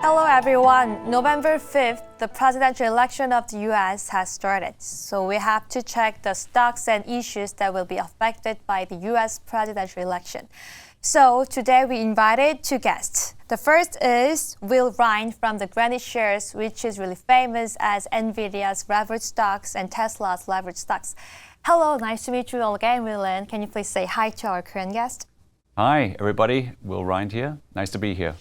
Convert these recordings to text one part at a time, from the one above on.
Hello everyone. November 5th, the presidential election of the US has started. So we have to check the stocks and issues that will be affected by the US presidential election. So today we invited two guests. The first is Rhind from the GraniteShares, which is really famous as NVIDIA's leveraged stocks and Tesla's leveraged stocks. Hello, nice to meet you all again, Will. Can you please say hi to our current guest? Hi, everybody. Rhind here. Nice to be here.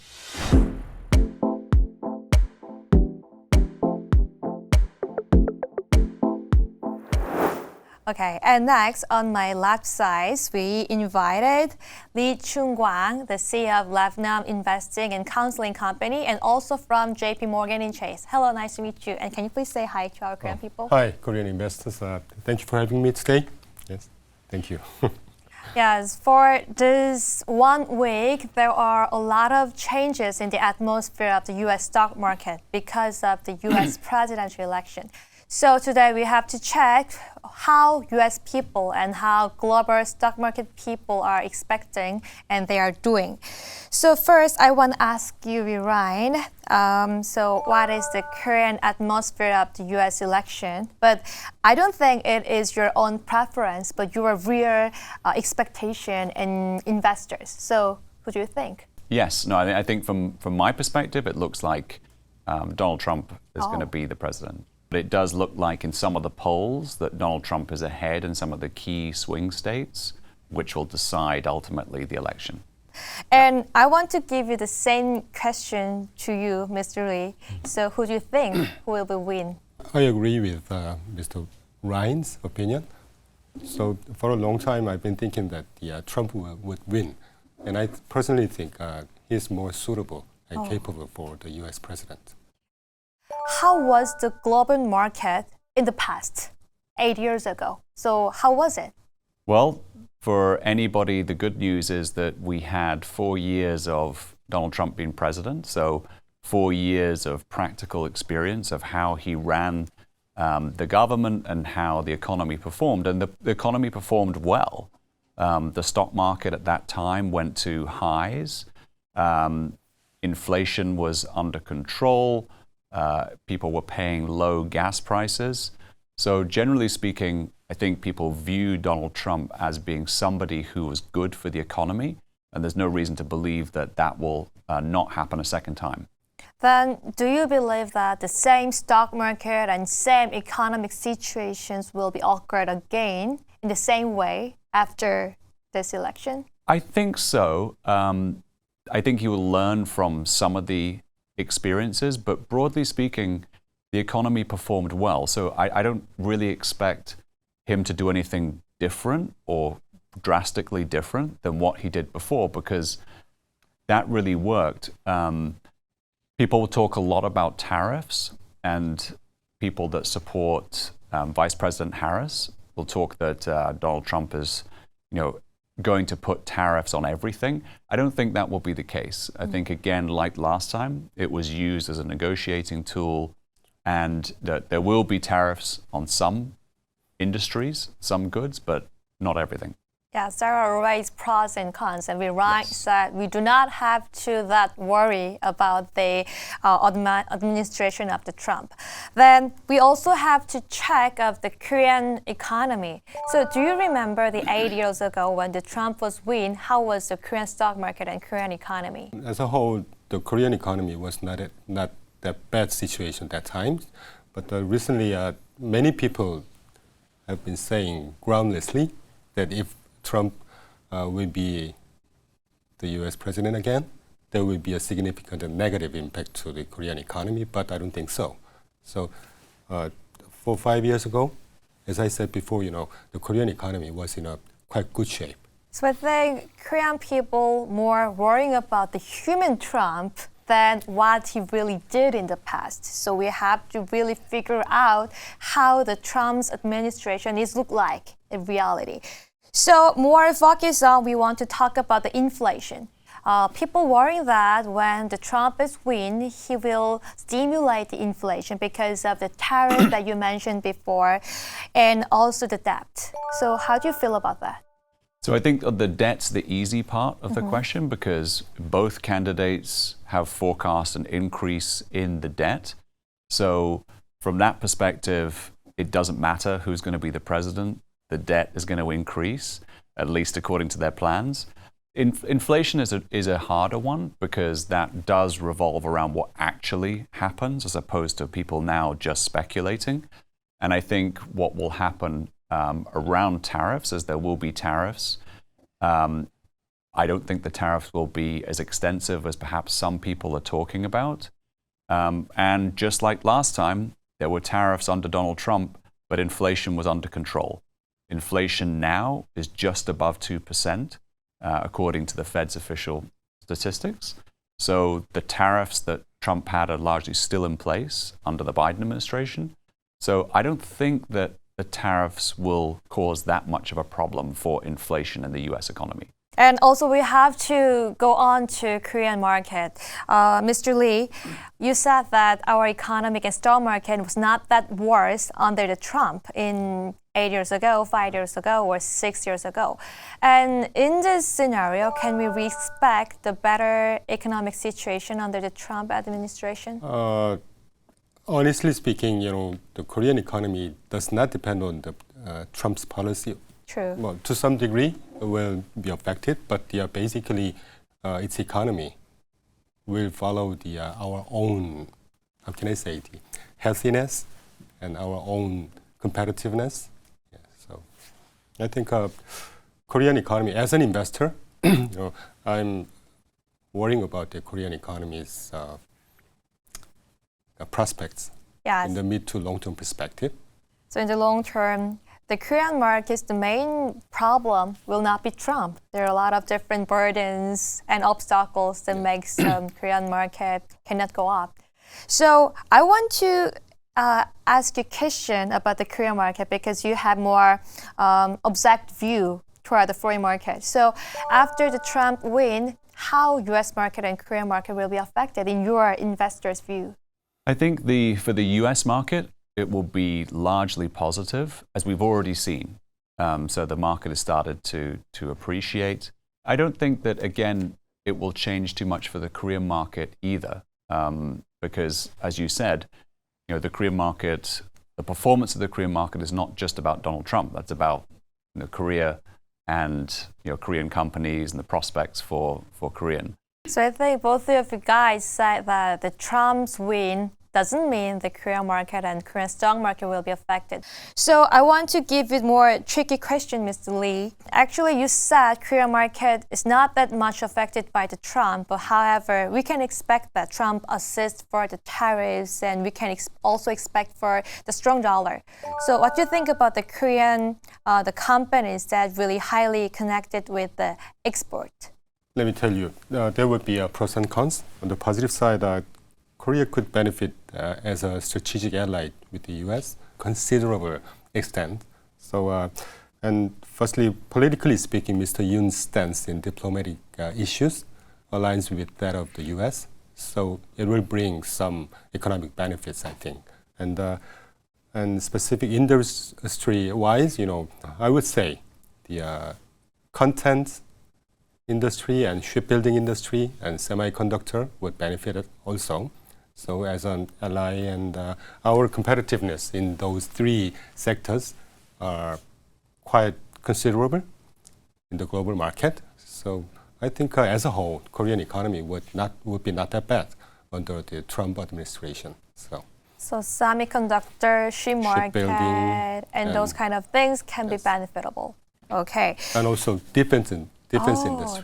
Okay, and next on my left side, we invited Lee Chung-Kwang, the CEO of Lebanon Investing and Counseling Company, and also from JP Morgan in Chase. Hello, nice to meet you. And can you please say hi to our Korean people? Hi, Korean investors. Thank you for having me today. Yes, thank you. Yes, for this 1 week, there are a lot of changes in the atmosphere of the U.S. stock market because of the U.S. presidential election. So today we have to check how U.S. people and how global stock market people are expecting and they are doing. So first, I want to ask you, Rhind, so what is the current atmosphere of the U.S. election? But I don't think it is your own preference, but your real expectation in investors. So what do you think? Yes, no, I think from my perspective, it looks like Donald Trump is going to be the president. But it does look like in some of the polls that Donald Trump is ahead in some of the key swing states, which will decide ultimately the election. And I want to give you the same question to you, Mr. Lee. So who do you think will win? I agree with Mr. Rhind's opinion. So for a long time, I've been thinking that Trump would win. And I personally think he's more suitable and capable for the U.S. president. How was the global market in the past, 8 years ago? So how was it? Well, for anybody, the good news is that we had 4 years of Donald Trump being president. So 4 years of practical experience of how he ran the government and how the economy performed. And the economy performed well. The stock market at that time went to highs. Inflation was under control. People were paying low gas prices. So generally speaking, I think people view Donald Trump as being somebody who was good for the economy, and there's no reason to believe that that will not happen a second time. Then do you believe that the same stock market and same economic situations will be occurred again in the same way after this election? I think so. I think he will learn from some of the experiences, but broadly speaking, the economy performed well. So I don't really expect him to do anything different or drastically different than what he did before, because that really worked. People will talk a lot about tariffs, and people that support Vice President Harris will talk that Donald Trump is, going to put tariffs on everything. I don't think that will be the case. I think, again, like last time, it was used as a negotiating tool, and that there will be tariffs on some industries, some goods, but not everything. Yes, there are always pros and cons, and Rhind said we do not have to that worry about the administration of the Trump. Then we also have to check of the Korean economy. So do you remember the 8 years ago when the Trump was win, how was the Korean stock market and Korean economy? As a whole, the Korean economy was not that bad situation at that time. But recently, many people have been saying groundlessly that if Trump will be the U.S. president again, there will be a significant negative impact to the Korean economy, but I don't think so. So 4 or 5 years ago, as I said before, the Korean economy was in a quite good shape. So I think Korean people more worrying about the human Trump than what he really did in the past. So we have to really figure out how the Trump's administration is look like in reality. So more focus on, we want to talk about the inflation. People worry that when the Trump is win, he will stimulate the inflation because of the tariff that you mentioned before, and also the debt. So how do you feel about that? So I think the debt's the easy part of the question because both candidates have forecast an increase in the debt. So from that perspective, it doesn't matter who's going to be the president. The debt is going to increase, at least according to their plans. Inflation is a harder one because that does revolve around what actually happens as opposed to people now just speculating. And I think what will happen around tariffs is there will be tariffs. I don't think the tariffs will be as extensive as perhaps some people are talking about. And just like last time, there were tariffs under Donald Trump, but inflation was under control. Inflation now is just above 2%, according to the Fed's official statistics. So the tariffs that Trump had are largely still in place under the Biden administration. So I don't think that the tariffs will cause that much of a problem for inflation in the U.S. economy. And also we have to go on to Korean market. Mr. Lee, you said that our economic and stock market was not that worse under the Trump in 8 years ago, 5 years ago, or 6 years ago. And in this scenario, can we expect the better economic situation under the Trump administration? Honestly speaking, the Korean economy does not depend on the Trump's policy. True. Well, to some degree, it will be affected, but basically, its economy will follow our own, how can I say, the healthiness and our own competitiveness. Yeah, so, I think Korean economy, as an investor, I'm worrying about the Korean economy's prospects in the mid to long-term perspective. So in the long term, the Korean market's the main problem will not be Trump. There are a lot of different burdens and obstacles that makes Korean market cannot go up. So I want to ask you a question about the Korean market because you have more objective view toward the foreign market. So after the Trump win, how U.S. market and Korean market will be affected in your investors' view? I think for the U.S. market, it will be largely positive, as we've already seen. So the market has started to appreciate. I don't think that, again, it will change too much for the Korean market either, because, as you said, the Korean market, the performance of the Korean market is not just about Donald Trump. That's about Korea and Korean companies and the prospects for Korean. So I think both of you guys said that the Trump's win doesn't mean the Korean market and Korean stock market will be affected. So I want to give you a more tricky question, Mr. Lee. Actually, you said Korean market is not that much affected by the Trump, but however, we can expect that Trump assists for the tariffs and we can also expect for the strong dollar. So what do you think about the Korean, the companies that really highly connected with the export? Let me tell you, there would be pros and cons. On the positive side, Korea could benefit as a strategic ally with the U.S. considerable extent. So, and firstly, politically speaking, Mr. Yoon's stance in diplomatic issues aligns with that of the U.S. So it will bring some economic benefits, I think. And specific industry-wise, I would say the content industry and shipbuilding industry and semiconductor would benefit also. So as an ally, and our competitiveness in those three sectors are quite considerable in the global market. So I think as a whole, Korean economy would be not that bad under the Trump administration. So semiconductor, ship market, and those kind of things can be benefitable. Okay. And also defense industry.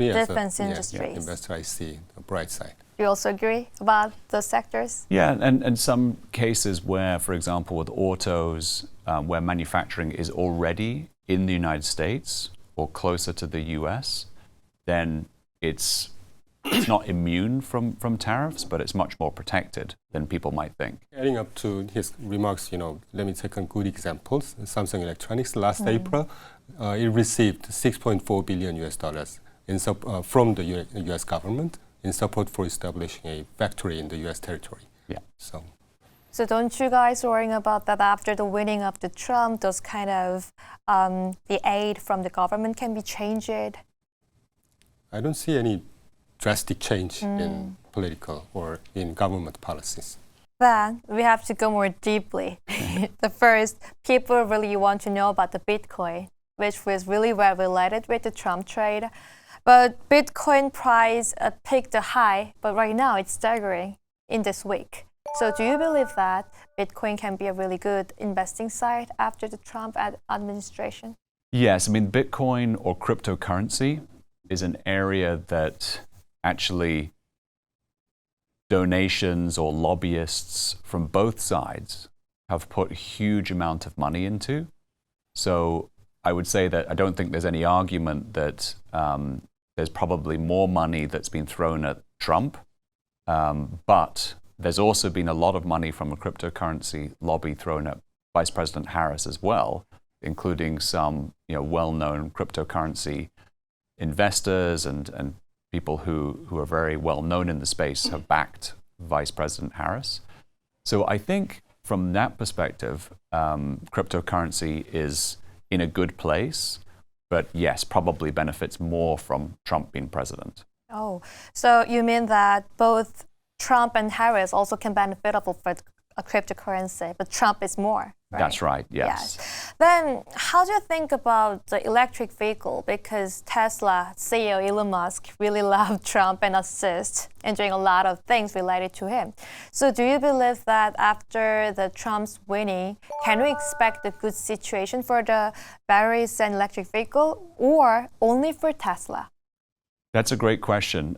Defense industries. Investor, I see the bright side. Do you also agree about those sectors? Yeah, and some cases where, for example, with autos, where manufacturing is already in the United States or closer to the US, then it's not immune from tariffs, but it's much more protected than people might think. Adding up to his remarks, let me take a good examples. Samsung Electronics last April, it received $6.4 billion from the US government in support for establishing a factory in the US territory. Yeah. So So don't you guys worrying about that after the winning of the Trump, those kind of the aid from the government can be changed? I don't see any drastic change in political or in government policies. Then we have to go more deeply. The first, people really want to know about the Bitcoin, which was really well related with the Trump trade. But Bitcoin price peaked high, but right now it's staggering in this week. So do you believe that Bitcoin can be a really good investing site after the Trump administration? Yes, I mean, Bitcoin or cryptocurrency is an area that actually donations or lobbyists from both sides have put a huge amount of money into. So I would say that I don't think there's any argument that there's probably more money that's been thrown at Trump, but there's also been a lot of money from a cryptocurrency lobby thrown at Vice President Harris as well, including some well-known cryptocurrency investors and people who are very well known in the space have backed Vice President Harris. So I think from that perspective, cryptocurrency is in a good place, but yes, probably benefits more from Trump being president. Oh, so you mean that both Trump and Harris also can benefit of a cryptocurrency, but Trump is more, right? That's right, yes. Then how do you think about the electric vehicle? Because Tesla CEO Elon Musk really loved Trump and assist and doing a lot of things related to him. So do you believe that after the Trump's winning, can we expect a good situation for the batteries and electric vehicle or only for Tesla? That's a great question.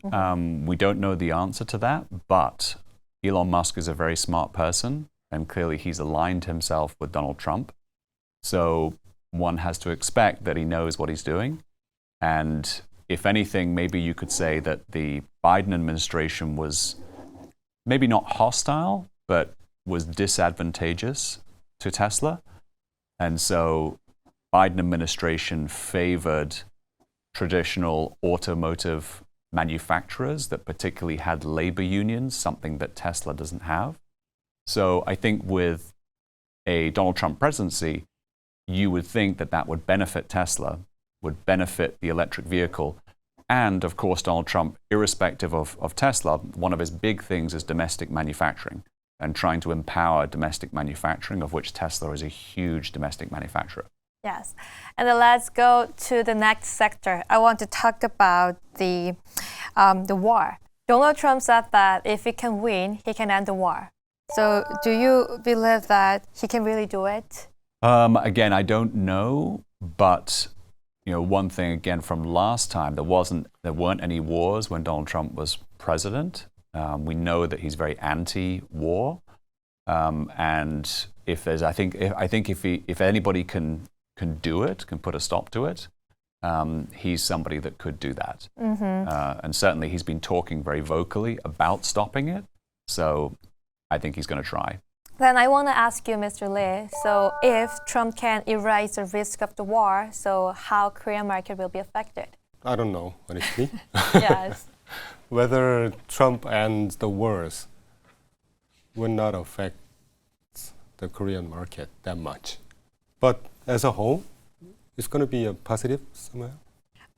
We don't know the answer to that, but Elon Musk is a very smart person, and clearly he's aligned himself with Donald Trump. So one has to expect that he knows what he's doing. And if anything, maybe you could say that the Biden administration was maybe not hostile, but was disadvantageous to Tesla. And so Biden administration favored traditional automotive manufacturers that particularly had labor unions, something that Tesla doesn't have. So I think with a Donald Trump presidency, you would think that that would benefit Tesla, would benefit the electric vehicle. And of course, Donald Trump, irrespective of Tesla, one of his big things is domestic manufacturing and trying to empower domestic manufacturing, of which Tesla is a huge domestic manufacturer. Yes. And then let's go to the next sector. I want to talk about the war. Donald Trump said that if he can win, he can end the war. So do you believe that he can really do it? Again, I don't know, but one thing again from last time, there weren't any wars when Donald Trump was president. We know that he's very anti-war, and if anybody can do it, can put a stop to it, he's somebody that could do that. And certainly he's been talking very vocally about stopping it. So I think he's going to try. Then I want to ask you, Mr. Lee, so if Trump can erase the risk of the war, so how Korean market will be affected? I don't know, honestly. Yes. Whether Trump ends the wars will not affect the Korean market that much. But as a whole, it's going to be a positive somehow.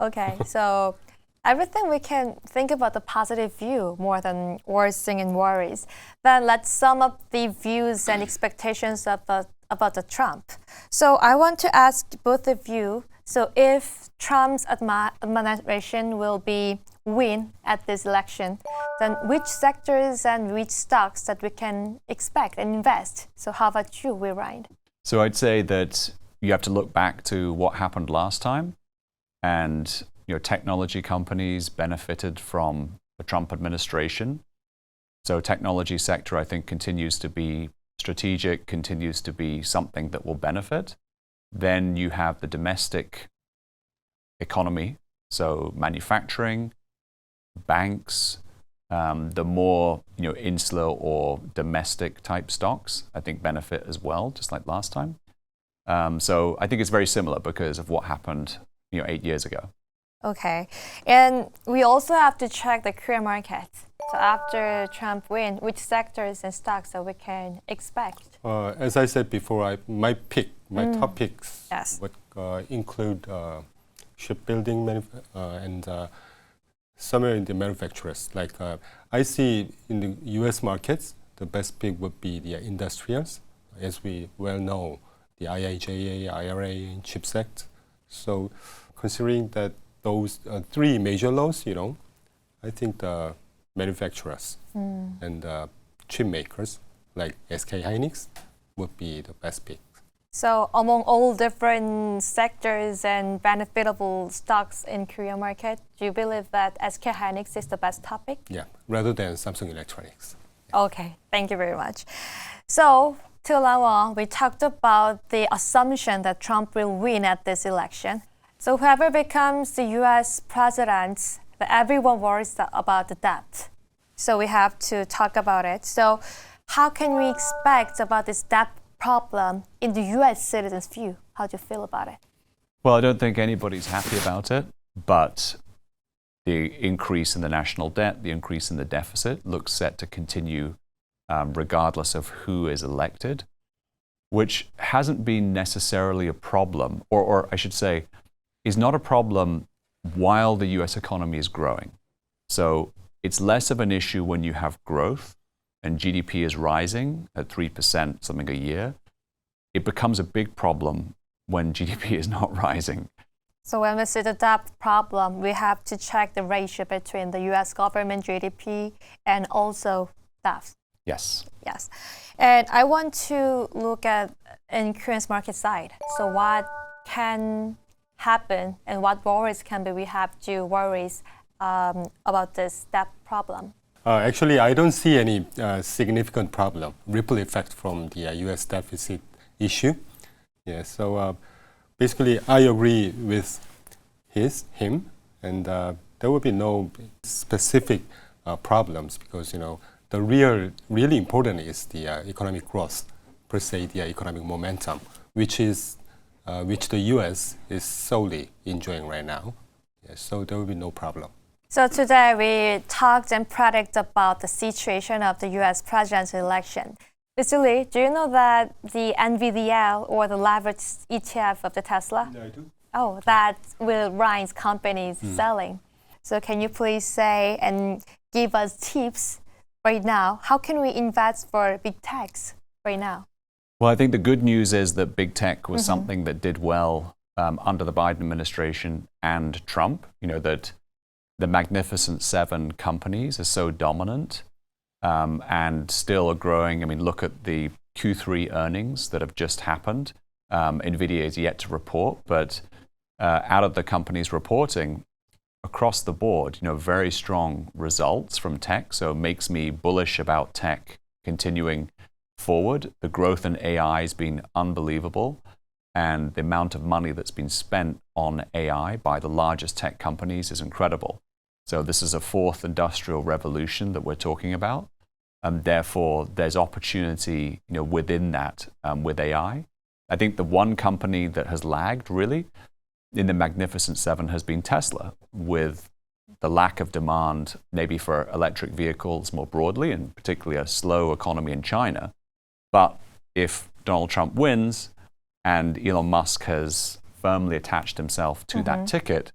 Okay, so everything we can think about the positive view more than worsening and worries. Then let's sum up the views and expectations about the Trump. So I want to ask both of you, so if Trump's administration will win at this election, then which sectors and which stocks that we can expect and invest? So how about you, Rhind? So I'd say that you have to look back to what happened last time, and technology companies benefited from the Trump administration. So technology sector, I think, continues to be strategic, continues to be something that will benefit. Then you have the domestic economy, so manufacturing, banks, the more insular or domestic type stocks, I think benefit as well, just like last time. So I think it's very similar because of what happened 8 years ago. Okay, and we also have to check the Korean market. So after Trump win, which sectors and stocks that we can expect? As I said before, my top picks Yes. would include shipbuilding and somewhere in the manufacturers. Like I see in the U.S. markets, the best pick would be the industrials, as we well know, the IIJA, IRA, and CHIPS Act. So considering that those three major laws, I think the manufacturers and chip makers like SK Hynix would be the best pick. So among all different sectors and benefitable stocks in Korean market, do you believe that SK Hynix is the best topic? Yeah, rather than Samsung Electronics. Okay, thank you very much. So till now on, we talked about the assumption that Trump will win at this election. So whoever becomes the U.S. president, everyone worries about the debt. So we have to talk about it. So how can we expect about this debt problem in the U.S. citizens' view? How do you feel about it? Well, I don't think anybody's happy about it, but the increase in the national debt, the increase in the deficit looks set to continue regardless of who is elected, which hasn't been necessarily a problem, or I should say, is not a problem while the US economy is growing. So it's less of an issue when you have growth and GDP is rising at 3% something a year. It becomes a big problem when GDP is not rising. So when we see the debt problem, we have to check the ratio between the US government GDP and also debt. Yes. Yes. And I want to look at in Korean's market side. So what can happen and what worries can be we have to worries about this debt problem? Actually, I don't see any significant problem, ripple effect from the US deficit issue. Yeah, so basically, I agree with him, and there will be no specific problems because the really important is the economic growth, per se, the economic momentum, which the U.S. is solely enjoying right now. Yeah, so there will be no problem. So today we talked and predict about the situation of the U.S. presidential election. Mr. Lee, do you know that the NVDL or the leveraged ETF of the Tesla? Yeah, I do. Oh, that will Rhind's company is selling. So can you please say and give us tips right now? How can we invest for big techs right now? Well, I think the good news is that big tech was something that did well under the Biden administration and Trump. That the Magnificent Seven companies are so dominant and still are growing. I mean, look at the Q3 earnings that have just happened. NVIDIA is yet to report, but out of the companies reporting across the board, very strong results from tech. So it makes me bullish about tech continuing forward. The growth in AI has been unbelievable, and the amount of money that's been spent on AI by the largest tech companies is incredible. So this is a fourth industrial revolution that we're talking about, and therefore there's opportunity within that with AI. I think the one company that has lagged really in the Magnificent Seven has been Tesla, with the lack of demand maybe for electric vehicles more broadly, and particularly a slow economy in China. But if Donald Trump wins and Elon Musk has firmly attached himself to that ticket,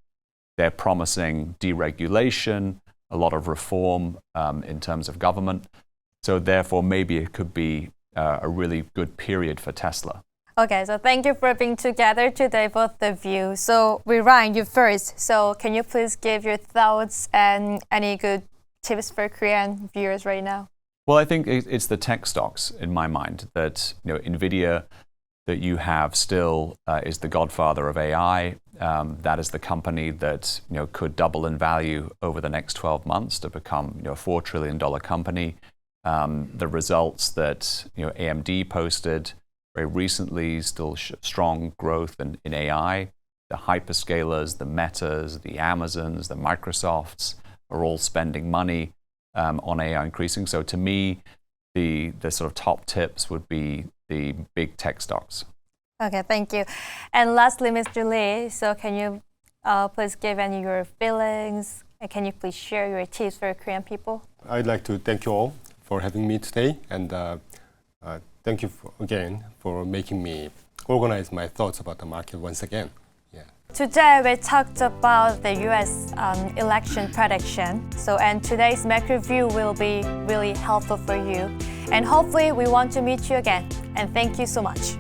they're promising deregulation, a lot of reform in terms of government. So therefore, maybe it could be a really good period for Tesla. Okay, so thank you for being together today, both of you. So we Rhind you first. So can you please give your thoughts and any good tips for Korean viewers right now? Well, I think it's the tech stocks in my mind that NVIDIA that you have still is the godfather of AI. That is the company that could double in value over the next 12 months to become a $4 trillion company. The results that AMD posted very recently still strong growth in AI. The hyperscalers, the Metas, the Amazons, the Microsofts are all spending money on AI increasing. So to me, the sort of top tips would be the big tech stocks. Okay, thank you. And lastly, Mr. Lee, so can you please give any your feelings. And can you please share your tips for Korean people? I'd like to thank you all for having me today, and thank you again for making me organize my thoughts about the market once again. Yeah. Today we talked about the U.S. Election prediction. And today's macro view will be really helpful for you. And hopefully we want to meet you again. And thank you so much.